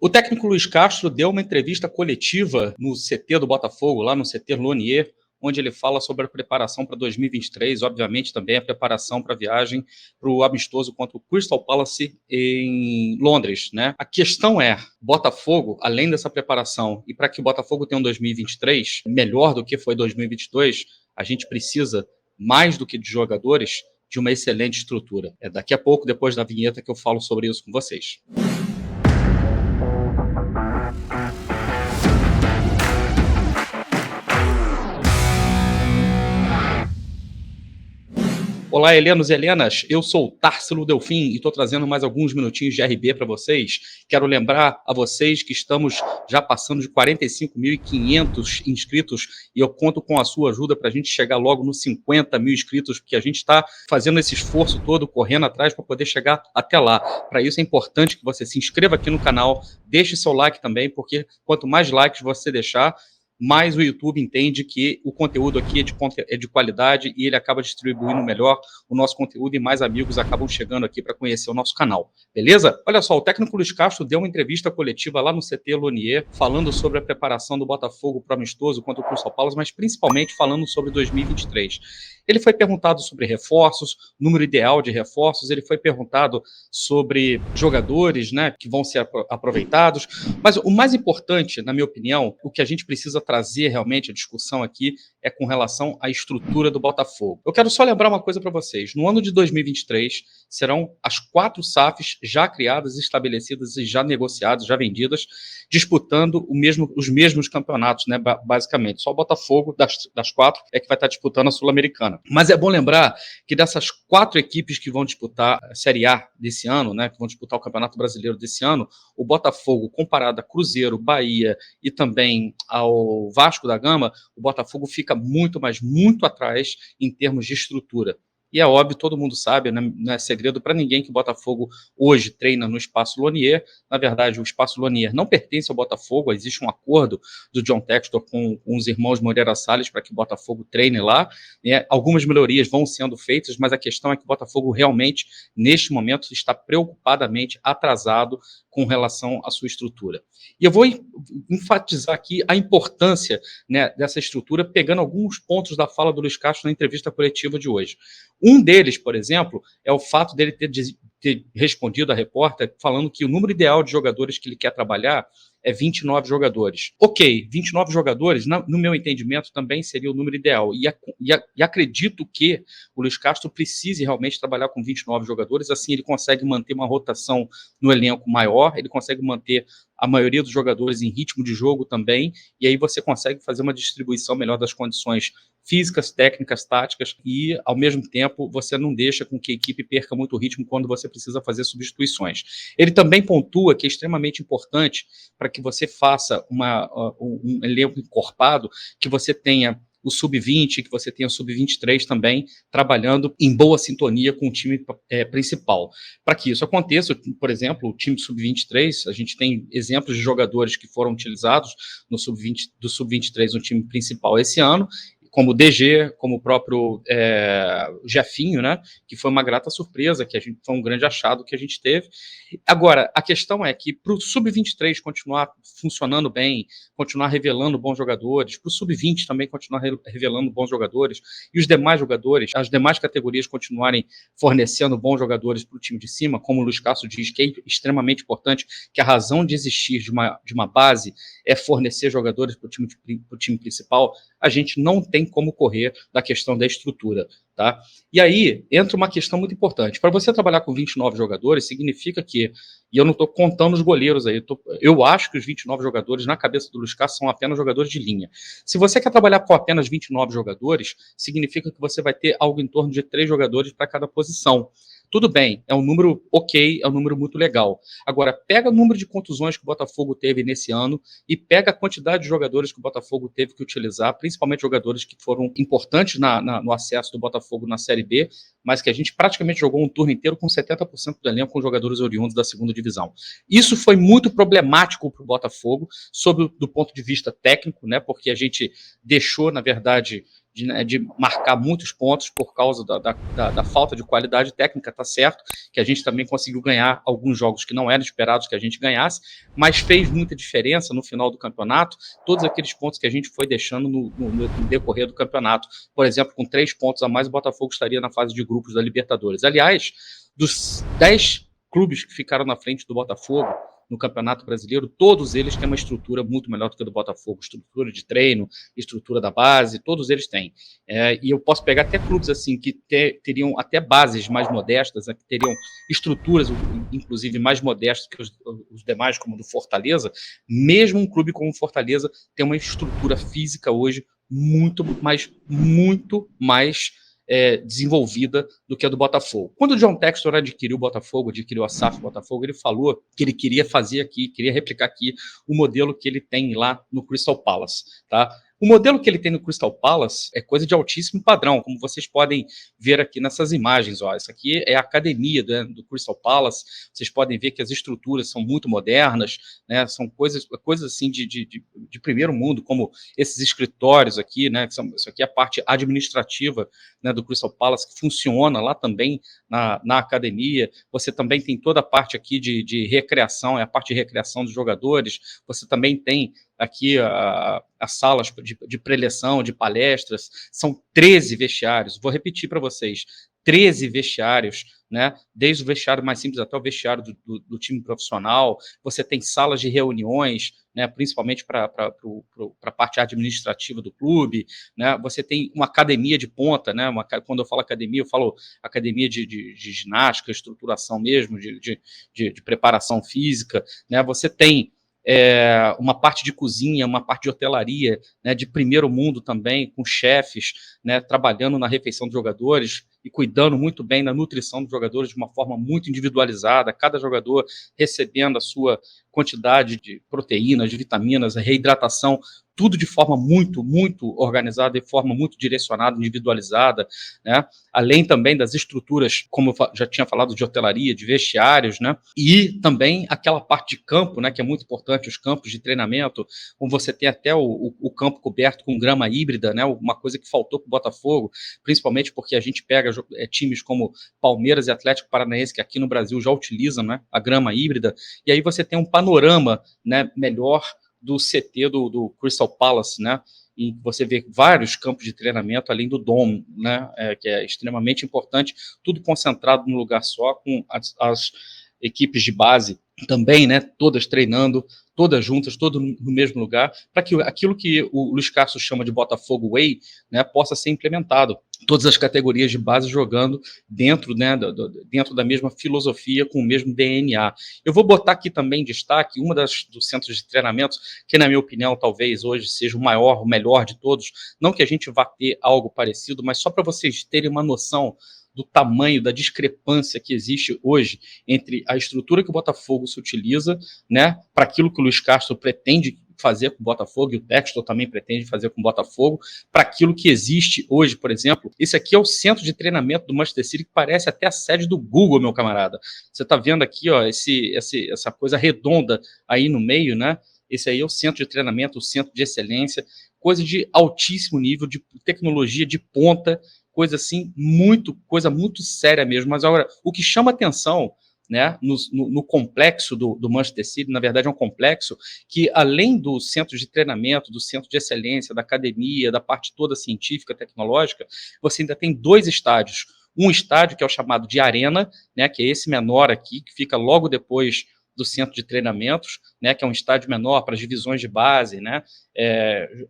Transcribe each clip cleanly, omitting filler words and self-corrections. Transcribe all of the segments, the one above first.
O técnico Luiz Castro deu uma entrevista coletiva no CT do Botafogo, lá no CT Lonier, onde ele fala sobre a preparação para 2023, obviamente também a preparação para a viagem para o amistoso contra o Crystal Palace em Londres, né? A questão é, Botafogo, além dessa preparação, e para que o Botafogo tenha um 2023 melhor do que foi 2022, a gente precisa, mais do que de jogadores, de uma excelente estrutura. É daqui a pouco, depois da vinheta, que eu falo sobre isso com vocês. Olá, Helenos e Helenas, eu sou o Tarsilo Delfim e estou trazendo mais alguns minutinhos de RB para vocês. Quero lembrar a vocês que estamos já passando de 45.500 inscritos e eu conto com a sua ajuda para a gente chegar logo nos 50 mil inscritos, porque a gente está fazendo esse esforço todo, correndo atrás para poder chegar até lá. Para isso é importante que você se inscreva aqui no canal, deixe seu like também, porque quanto mais likes você deixar, mais o YouTube entende que o conteúdo aqui é de qualidade e ele acaba distribuindo melhor o nosso conteúdo e mais amigos acabam chegando aqui para conhecer o nosso canal, beleza? Olha só, o técnico Luiz Castro deu uma entrevista coletiva lá no CT Lonier, falando sobre a preparação do Botafogo para o amistoso contra o Crystal Palace, mas principalmente falando sobre 2023. Ele foi perguntado sobre reforços, número ideal de reforços, ele foi perguntado sobre jogadores, né, que vão ser aproveitados, mas o mais importante, na minha opinião, o que a gente precisa trazer realmente a discussão aqui é com relação à estrutura do Botafogo. Eu quero só lembrar uma coisa para vocês. No ano de 2023, serão as 4 SAFs já criadas, estabelecidas e já negociadas, já vendidas, disputando os mesmos campeonatos, né, basicamente. Só o Botafogo, das 4, é que vai estar disputando a Sul-Americana. Mas é bom lembrar que dessas 4 equipes que vão disputar a Série A desse ano, né, que vão disputar o Campeonato Brasileiro desse ano, o Botafogo, comparado a Cruzeiro, Bahia e também ao Vasco da Gama, o Botafogo fica muito, mas muito atrás em termos de estrutura. E é óbvio, todo mundo sabe, né, não é segredo para ninguém que o Botafogo hoje treina no Espaço Lonier. Na verdade, o Espaço Lonier não pertence ao Botafogo, existe um acordo do John Textor com os irmãos Moreira Salles para que o Botafogo treine lá. Né? Algumas melhorias vão sendo feitas, mas a questão é que o Botafogo realmente, neste momento, está preocupadamente atrasado com relação à sua estrutura. E eu vou enfatizar aqui a importância, né, dessa estrutura, pegando alguns pontos da fala do Luiz Castro na entrevista coletiva de hoje. Um deles, por exemplo, é o fato dele ter respondido à repórter falando que o número ideal de jogadores que ele quer trabalhar é 29 jogadores. Ok, 29 jogadores, no meu entendimento, também seria o número ideal. E acredito que o Luiz Castro precise realmente trabalhar com 29 jogadores, assim ele consegue manter uma rotação no elenco maior, ele consegue manter a maioria dos jogadores em ritmo de jogo também, e aí você consegue fazer uma distribuição melhor das condições físicas, técnicas, táticas, e, ao mesmo tempo, você não deixa com que a equipe perca muito ritmo quando você precisa fazer substituições. Ele também pontua que é extremamente importante para que você faça um elenco encorpado, que você tenha o sub-20, que você tenha o sub-23 também, trabalhando em boa sintonia com o time principal. Para que isso aconteça, por exemplo, o time sub-23, a gente tem exemplos de jogadores que foram utilizados do sub-23 no time principal esse ano, como o DG, como o próprio Jefinho, né, que foi uma grata surpresa, foi um grande achado que a gente teve. Agora, a questão é que para o Sub-23 continuar funcionando bem, continuar revelando bons jogadores, para o Sub-20 também continuar revelando bons jogadores, e os demais jogadores, as demais categorias continuarem fornecendo bons jogadores para o time de cima, como o Luiz Castro diz, que é extremamente importante, que a razão de existir de uma base é fornecer jogadores para o time principal, a gente não tem como correr da questão da estrutura, tá? E aí entra uma questão muito importante. Para você trabalhar com 29 jogadores, significa que, e eu não estou contando os goleiros aí, eu acho que os 29 jogadores, na cabeça do Luiz Castro, são apenas jogadores de linha. Se você quer trabalhar com apenas 29 jogadores, significa que você vai ter algo em torno de 3 jogadores para cada posição. Tudo bem, é um número ok, é um número muito legal. Agora, pega o número de contusões que o Botafogo teve nesse ano e pega a quantidade de jogadores que o Botafogo teve que utilizar, principalmente jogadores que foram importantes no acesso do Botafogo na Série B, mas que a gente praticamente jogou um turno inteiro com 70% do elenco com jogadores oriundos da segunda divisão. Isso foi muito problemático para o Botafogo, do ponto de vista técnico, né, porque a gente deixou, na verdade, de marcar muitos pontos por causa da falta de qualidade técnica, tá certo, que a gente também conseguiu ganhar alguns jogos que não eram esperados que a gente ganhasse, mas fez muita diferença no final do campeonato, todos aqueles pontos que a gente foi deixando no decorrer do campeonato. Por exemplo, com 3 pontos a mais, o Botafogo estaria na fase de grupos da Libertadores. Aliás, dos 10 clubes que ficaram na frente do Botafogo no Campeonato Brasileiro, todos eles têm uma estrutura muito melhor do que a do Botafogo, estrutura de treino, estrutura da base, todos eles têm. E eu posso pegar até clubes assim que teriam até bases mais modestas, que teriam estruturas, inclusive, mais modestas que os demais, como o do Fortaleza. Mesmo um clube como o Fortaleza tem uma estrutura física hoje muito mais desenvolvida do que a do Botafogo. Quando o John Textor adquiriu o Botafogo, adquiriu a SAF Botafogo, ele falou que ele queria fazer aqui, queria replicar aqui o modelo que ele tem lá no Crystal Palace, tá? O modelo que ele tem no Crystal Palace é coisa de altíssimo padrão, como vocês podem ver aqui nessas imagens. Ó. Isso aqui é a academia do Crystal Palace. Vocês podem ver que as estruturas são muito modernas, né? São coisas assim de primeiro mundo, como esses escritórios aqui, né? Isso aqui é a parte administrativa, né, do Crystal Palace, que funciona lá também na academia. Você também tem toda a parte aqui de recreação, é a parte de recreação dos jogadores. Você também tem aqui as salas de preleção, de palestras. São 13 vestiários. Vou repetir para vocês. 13 vestiários, né? Desde o vestiário mais simples até o vestiário do time profissional. Você tem salas de reuniões, né? Principalmente para a parte administrativa do clube, né? Você tem uma academia de ponta, né? Quando eu falo academia, eu falo academia de ginástica, estruturação mesmo, de preparação física, né? Você tem uma parte de cozinha, uma parte de hotelaria, né, de primeiro mundo também, com chefes, né, trabalhando na refeição dos jogadores e cuidando muito bem da nutrição dos jogadores de uma forma muito individualizada, cada jogador recebendo a sua quantidade de proteínas, de vitaminas, a reidratação, tudo de forma muito organizada, de forma muito direcionada, individualizada, né? Além também das estruturas, como eu já tinha falado, de hotelaria, de vestiários, né? E também aquela parte de campo, né, que é muito importante, os campos de treinamento, como você tem até o campo coberto com grama híbrida, né? Uma coisa que faltou para o Botafogo, principalmente porque a gente pega times como Palmeiras e Atlético Paranaense, que aqui no Brasil já utilizam, né, a grama híbrida, e aí você tem um panorama, né, melhor do CT do Crystal Palace, né? E você vê vários campos de treinamento além do Dome, né? Que é extremamente importante, tudo concentrado num lugar só, com as equipes de base também, né? Todas treinando, todas juntas, todas no mesmo lugar, para que aquilo que o Luiz Castro chama de Botafogo Way, né, possa ser implementado. Todas as categorias de base jogando dentro, né, dentro da mesma filosofia, com o mesmo DNA. Eu vou botar aqui também em destaque dos centros de treinamento, que na minha opinião talvez hoje seja o maior, o melhor de todos, não que a gente vá ter algo parecido, mas só para vocês terem uma noção do tamanho, da discrepância que existe hoje entre a estrutura que o Botafogo se utiliza, né, para aquilo que o Luiz Castro pretende fazer com o Botafogo, e o Textor também pretende fazer com o Botafogo, para aquilo que existe hoje, por exemplo. Esse aqui é o centro de treinamento do Manchester City, que parece até a sede do Google, meu camarada. Você está vendo aqui, ó, essa coisa redonda aí no meio, né? Esse aí é o centro de treinamento, o centro de excelência, coisa de altíssimo nível, de tecnologia de ponta, coisa assim, coisa muito séria mesmo. Mas agora, o que chama atenção, né, no complexo do Manchester City, na verdade é um complexo que, além do centro de treinamento, do centro de excelência, da academia, da parte toda científica, tecnológica, você ainda tem 2 estádios. Um estádio que é o chamado de Arena, né, que é esse menor aqui, que fica logo depois do centro de treinamentos, né, que é um estádio menor para as divisões de base, né,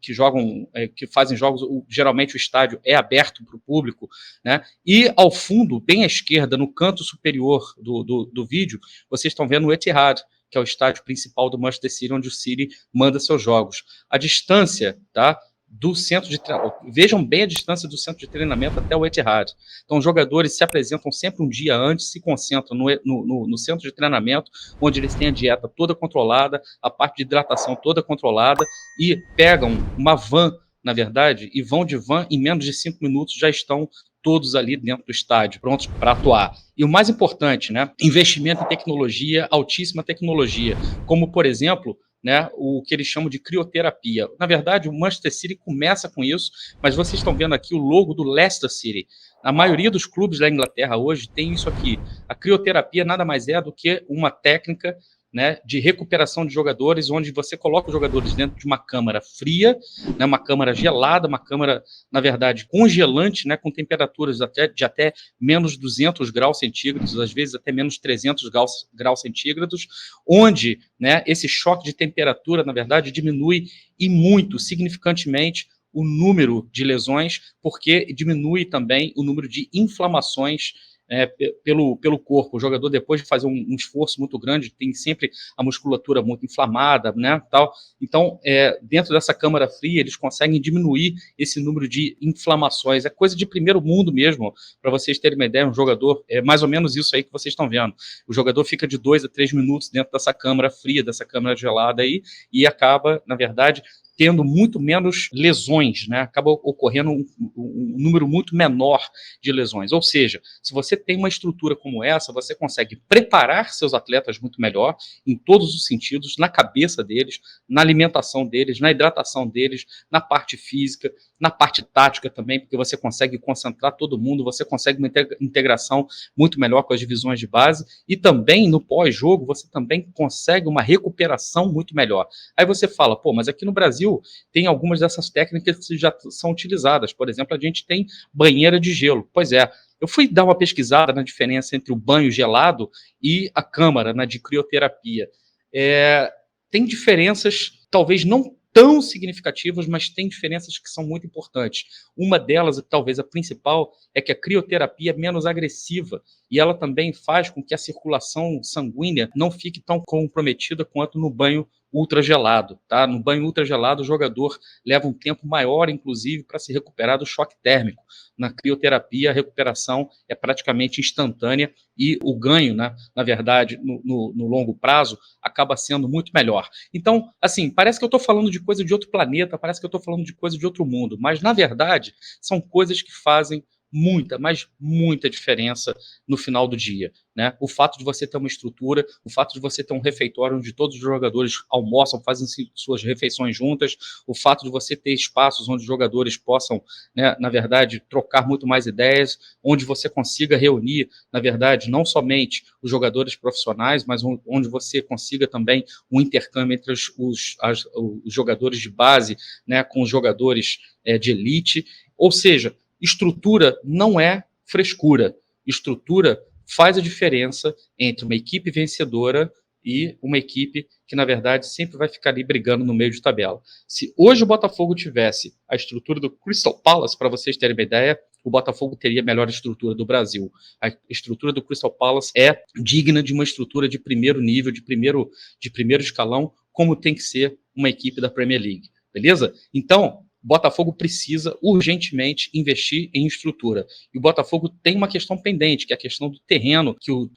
que fazem jogos, geralmente o estádio é aberto para o público, né, e ao fundo, bem à esquerda, no canto superior do vídeo, vocês estão vendo o Etihad, que é o estádio principal do Manchester City, onde o City manda seus jogos. A distância, tá, do centro de treinamento, vejam bem a distância do centro de treinamento até o Etihad. Então, os jogadores se apresentam sempre um dia antes, se concentram no centro de treinamento, onde eles têm a dieta toda controlada, a parte de hidratação toda controlada, e pegam uma van, na verdade, e vão de van, em menos de 5 minutos já estão todos ali dentro do estádio, prontos para atuar. E o mais importante, né, investimento em tecnologia, altíssima tecnologia, como, por exemplo, né, o que eles chamam de crioterapia. Na verdade, o Manchester City começa com isso, mas vocês estão vendo aqui o logo do Leicester City. A maioria dos clubes da Inglaterra hoje tem isso aqui. A crioterapia nada mais é do que uma técnica, né, de recuperação de jogadores, onde você coloca os jogadores dentro de uma câmara fria, né, uma câmara gelada, uma câmara, na verdade, congelante, né, com temperaturas de até menos 200 graus centígrados, às vezes até menos 300 graus centígrados, onde, né, esse choque de temperatura, na verdade, diminui e muito, significantemente, o número de lesões, porque diminui também o número de inflamações pelo corpo. O jogador, depois de fazer um esforço muito grande, tem sempre a musculatura muito inflamada, né, tal. Então, dentro dessa câmara fria, eles conseguem diminuir esse número de inflamações. É coisa de primeiro mundo mesmo, para vocês terem uma ideia. Um jogador, é mais ou menos isso aí que vocês estão vendo. O jogador fica de 2 a 3 minutos dentro dessa câmara fria, dessa câmara gelada aí, e acaba, na verdade, tendo muito menos lesões, né? Acaba ocorrendo um número muito menor de lesões. Ou seja, se você tem uma estrutura como essa, você consegue preparar seus atletas muito melhor, em todos os sentidos, na cabeça deles, na alimentação deles, na hidratação deles, na parte física, na parte tática também, porque você consegue concentrar todo mundo, você consegue uma integração muito melhor com as divisões de base, e também no pós-jogo você também consegue uma recuperação muito melhor. Aí você fala, pô, mas aqui no Brasil tem algumas dessas técnicas que já são utilizadas. Por exemplo, a gente tem banheira de gelo. Pois é, eu fui dar uma pesquisada na diferença entre o banho gelado e a câmara, né, de crioterapia. Tem diferenças, talvez não tão significativas, mas tem diferenças que são muito importantes. Uma delas, talvez a principal, é que a crioterapia é menos agressiva e ela também faz com que a circulação sanguínea não fique tão comprometida quanto no banho ultragelado, tá? No banho ultragelado, o jogador leva um tempo maior, inclusive, para se recuperar do choque térmico. Na crioterapia, a recuperação é praticamente instantânea e o ganho, né, na verdade, no longo prazo, acaba sendo muito melhor. Então, assim, parece que eu estou falando de coisa de outro planeta, parece que eu estou falando de coisa de outro mundo, mas, na verdade, são coisas que fazem muita, mas muita diferença no final do dia, né? O fato de você ter uma estrutura, o fato de você ter um refeitório onde todos os jogadores almoçam, fazem suas refeições juntas, o fato de você ter espaços onde os jogadores possam, né, na verdade, trocar muito mais ideias, onde você consiga reunir, na verdade, não somente os jogadores profissionais, mas onde você consiga também um intercâmbio entre os jogadores de base, né, com os jogadores de elite, ou seja, estrutura não é frescura. Estrutura faz a diferença entre uma equipe vencedora e uma equipe que, na verdade, sempre vai ficar ali brigando no meio de tabela. Se hoje o Botafogo tivesse a estrutura do Crystal Palace, para vocês terem uma ideia, o Botafogo teria a melhor estrutura do Brasil. A estrutura do Crystal Palace é digna de uma estrutura de primeiro nível, de primeiro escalão, como tem que ser uma equipe da Premier League. Beleza? Então, o Botafogo precisa urgentemente investir em estrutura. E o Botafogo tem uma questão pendente, que é a questão do terreno, que o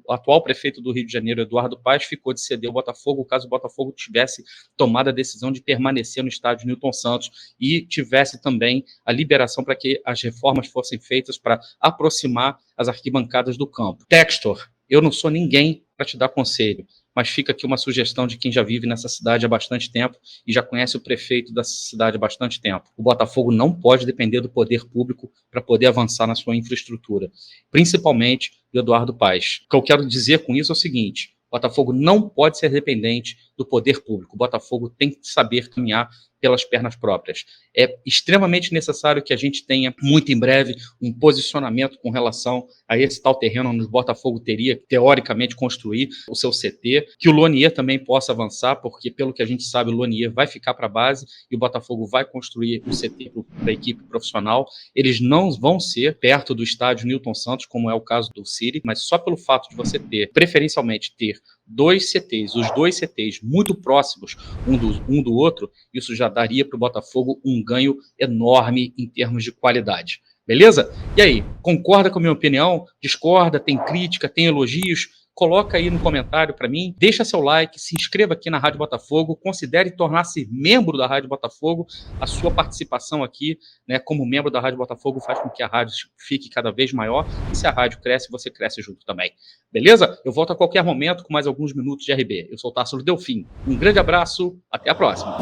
atual prefeito do Rio de Janeiro, Eduardo Paes, ficou de ceder ao Botafogo, caso o Botafogo tivesse tomado a decisão de permanecer no estádio Newton Santos e tivesse também a liberação para que as reformas fossem feitas para aproximar as arquibancadas do campo. Textor, eu não sou ninguém para te dar conselho, mas fica aqui uma sugestão de quem já vive nessa cidade há bastante tempo e já conhece o prefeito dessa cidade há bastante tempo. O Botafogo não pode depender do poder público para poder avançar na sua infraestrutura, principalmente do Eduardo Paes. O que eu quero dizer com isso é o seguinte: o Botafogo não pode ser dependente do poder público. O Botafogo tem que saber caminhar pelas pernas próprias. É extremamente necessário que a gente tenha, muito em breve, um posicionamento com relação a esse tal terreno onde o Botafogo teria, teoricamente, construir o seu CT, que o Lonier também possa avançar, porque, pelo que a gente sabe, o Lonier vai ficar para a base e o Botafogo vai construir o CT para a equipe profissional. Eles não vão ser perto do estádio Newton Santos, como é o caso do City, mas só pelo fato de você ter, preferencialmente, ter dois CTs, os dois CTs muito próximos um do outro, isso já daria para o Botafogo um ganho enorme em termos de qualidade. Beleza? E aí, concorda com a minha opinião? Discorda? Tem crítica? Tem elogios? coloca aí no comentário para mim, deixa seu like, se inscreva aqui na Rádio Botafogo, considere tornar-se membro da Rádio Botafogo. A sua participação aqui, né, como membro da Rádio Botafogo faz com que a rádio fique cada vez maior, e se a rádio cresce, você cresce junto também. Beleza? Eu volto a qualquer momento com mais alguns minutos de RB. Eu sou o Társilo Delfim. Um grande abraço, até a próxima.